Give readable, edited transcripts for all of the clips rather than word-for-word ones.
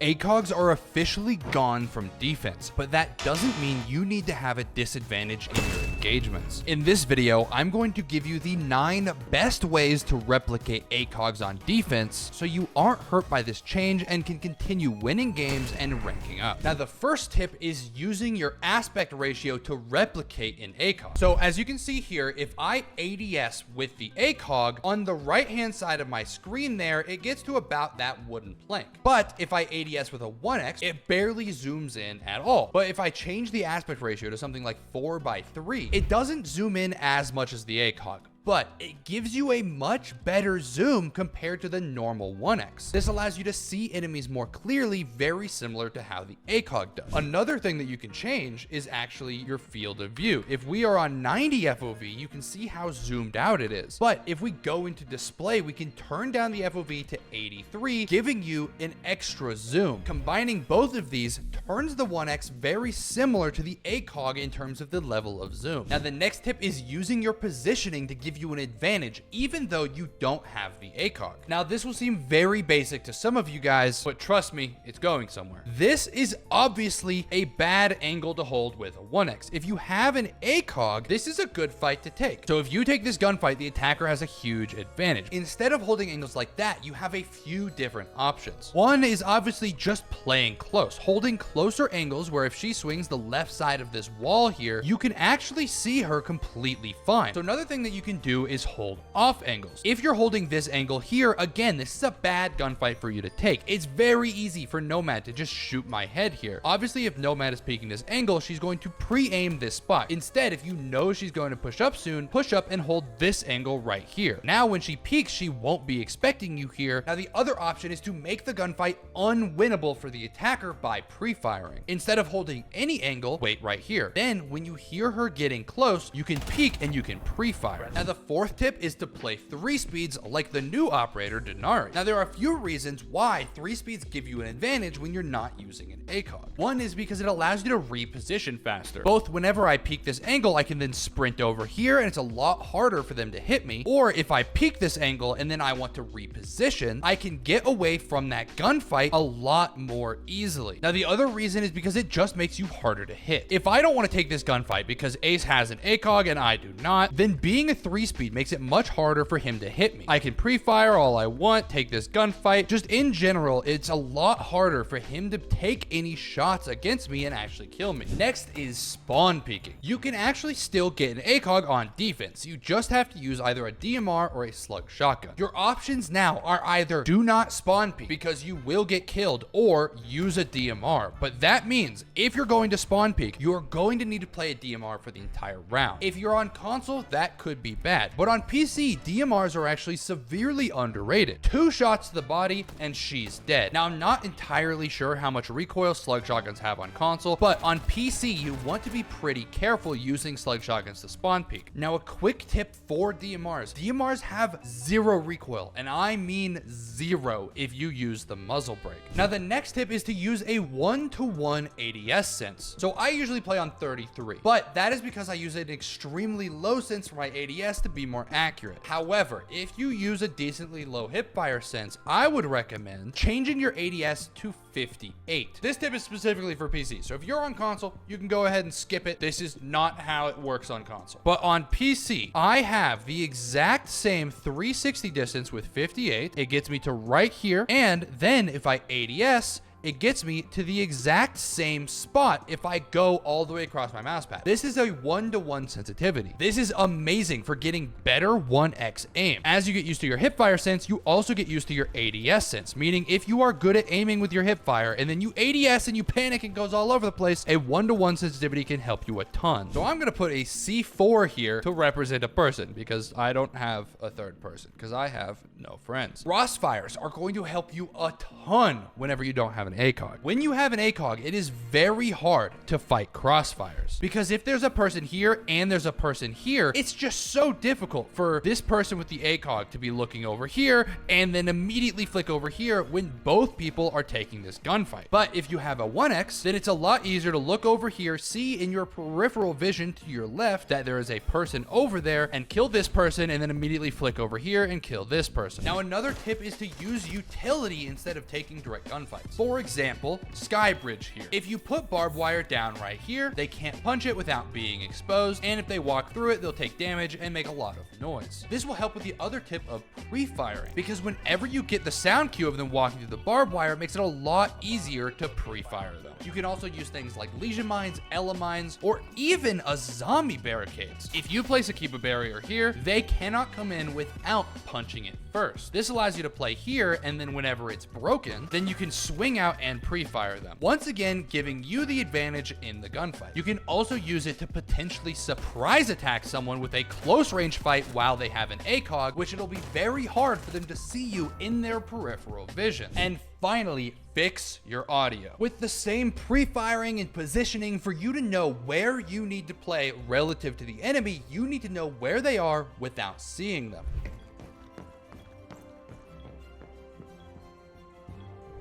Acogs are officially gone from defense, but that doesn't mean you need to have a disadvantage in your engagements. In this video, I'm going to give you the 9 best ways to replicate Acogs on defense so you aren't hurt by this change and can continue winning games and ranking up. Now, the first tip is using your aspect ratio to replicate in Acog. So as you can see here, if I ADS with the Acog, on the right-hand side of my screen there, it gets to about that wooden plank. But if I ADS with a 1x, it barely zooms in at all. But if I change the aspect ratio to something like 4:3, it doesn't zoom in as much as the Acog, but it gives you a much better zoom compared to the normal 1x. This allows you to see enemies more clearly, very similar to how the Acog does. Another thing that you can change is actually your field of view. If we are on 90 FOV, you can see how zoomed out it is. But if we go into display, we can turn down the FOV to 83, giving you an extra zoom. Combining both of these turns the 1x very similar to the Acog in terms of the level of zoom. Now, the next tip is using your positioning to give you an advantage even though you don't have the Acog. Now, this will seem very basic to some of you guys, but trust me, it's going somewhere. This is obviously a bad angle to hold with a 1x. If you have an Acog, this is a good fight to take. So if you take this gunfight, the attacker has a huge advantage. Instead of holding angles like that, you have a few different options. One is obviously just playing close, holding closer angles where if she swings the left side of this wall here, you can actually see her completely fine. So another thing that you can do is hold off angles. If you're holding this angle here, again, this is a bad gunfight for you to take. It's very easy for Nomad to just shoot my head here. Obviously, if Nomad is peeking this angle, she's going to pre-aim this spot. Instead, if you know she's going to push up soon, push up and hold this angle right here. Now, when she peeks, she won't be expecting you here. Now, the other option is to make the gunfight unwinnable for the attacker by pre-firing. Instead of holding any angle, wait right here. Then, when you hear her getting close, you can peek and you can pre-fire. Now, the fourth tip is to play 3 speeds like the new operator Denari. Now, there are a few reasons why 3 speeds give you an advantage when you're not using an Acog. One is because it allows you to reposition faster. Both whenever I peek this angle, I can then sprint over here and it's a lot harder for them to hit me. Or if I peek this angle and then I want to reposition, I can get away from that gunfight a lot more easily. Now, the other reason is because it just makes you harder to hit. If I don't want to take this gunfight because Ace has an Acog and I do not, then being a 3 speed makes it much harder for him to hit me. I can pre-fire all I want, take this gunfight. Just in general, it's a lot harder for him to take any shots against me and actually kill me. Next is spawn peeking. You can actually still get an Acog on defense. You just have to use either a DMR or a slug shotgun. Your options now are either do not spawn peek because you will get killed, or use a DMR. But that means if you're going to spawn peek, you're going to need to play a DMR for the entire round. If you're on console, that could be bad. But on PC, DMRs are actually severely underrated. 2 shots to the body and she's dead. Now, I'm not entirely sure how much recoil slug shotguns have on console, but on PC, you want to be pretty careful using slug shotguns to spawn peek. Now, a quick tip for DMRs. DMRs have 0 recoil, and I mean 0 if you use the muzzle brake. Now, the next tip is to use a 1-to-1 ADS sense. So I usually play on 33, but that is because I use an extremely low sense for my ADS to be more accurate. However, if you use a decently low hipfire sense, I would recommend changing your ADS to 58. This tip is specifically for PC, so if you're on console, you can go ahead and skip it. This is not how it works on console. But on PC, I have the exact same 360 distance with 58. It gets me to right here, and then if I ADS, it gets me to the exact same spot if I go all the way across my mouse pad. This is a 1-to-1 sensitivity. This is amazing for getting better 1x aim. As you get used to your hipfire sense, you also get used to your ADS sense, meaning if you are good at aiming with your hipfire and then you ADS and you panic and goes all over the place, a 1-to-1 sensitivity can help you a ton. So I'm going to put a C4 here to represent a person because I don't have a third person because I have no friends. Crossfires are going to help you a ton whenever you don't have an Acog. When you have an Acog, it is very hard to fight crossfires because if there's a person here and there's a person here, it's just so difficult for this person with the Acog to be looking over here and then immediately flick over here when both people are taking this gunfight. But if you have a 1x, then it's a lot easier to look over here, see in your peripheral vision to your left that there is a person over there and kill this person and then immediately flick over here and kill this person. Now, another tip is to use utility instead of taking direct gunfights. For For example, Skybridge here. If you put barbed wire down right here, they can't punch it without being exposed, and if they walk through it, they'll take damage and make a lot of noise. This will help with the other tip of pre-firing, because whenever you get the sound cue of them walking through the barbed wire, it makes it a lot easier to pre-fire them. You can also use things like lesion mines, Ela mines, or even a zombie barricades. If you place a Kiba barrier here, they cannot come in without punching it first. This allows you to play here, and then whenever it's broken, then you can swing out and pre-fire them, once again giving you the advantage in the gunfight. You can also use it to potentially surprise attack someone with a close range fight while they have an ACOG, which it'll be very hard for them to see you in their peripheral vision. And finally, fix your audio. With the same pre-firing and positioning, for you to know where you need to play relative to the enemy, you need to know where they are without seeing them.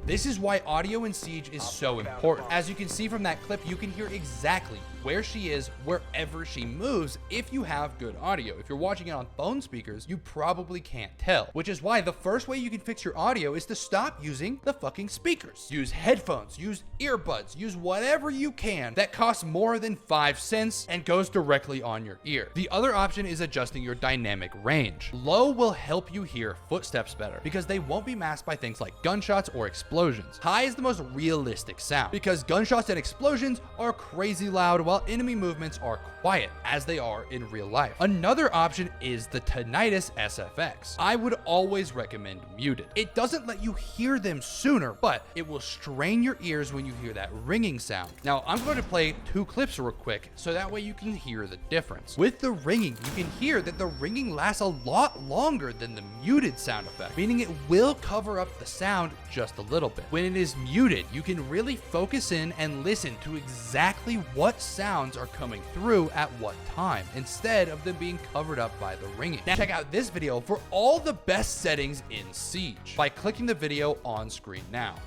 This is why audio in Siege is so important. As you can see from that clip, you can hear exactly where she is wherever she moves if you have good audio. If you're watching it on phone speakers, you probably can't tell, which is why the first way you can fix your audio is to stop using the fucking speakers. Use headphones, use earbuds, use whatever you can that costs more than 5 cents and goes directly on your ear. The other option is adjusting your dynamic range. Low will help you hear footsteps better because they won't be masked by things like gunshots or explosions. High is the most realistic sound because gunshots and explosions are crazy loud while enemy movements are quiet, as they are in real life. Another option is the tinnitus SFX. I would always recommend muted. It doesn't let you hear them sooner, but it will strain your ears when you hear that ringing sound. Now, I'm going to play 2 clips real quick so that way you can hear the difference. With the ringing, you can hear that the ringing lasts a lot longer than the muted sound effect, meaning it will cover up the sound just a little bit. When it is muted, you can really focus in and listen to exactly what sounds are coming through at what time, instead of them being covered up by the ringing. Now check out this video for all the best settings in Siege by clicking the video on screen now.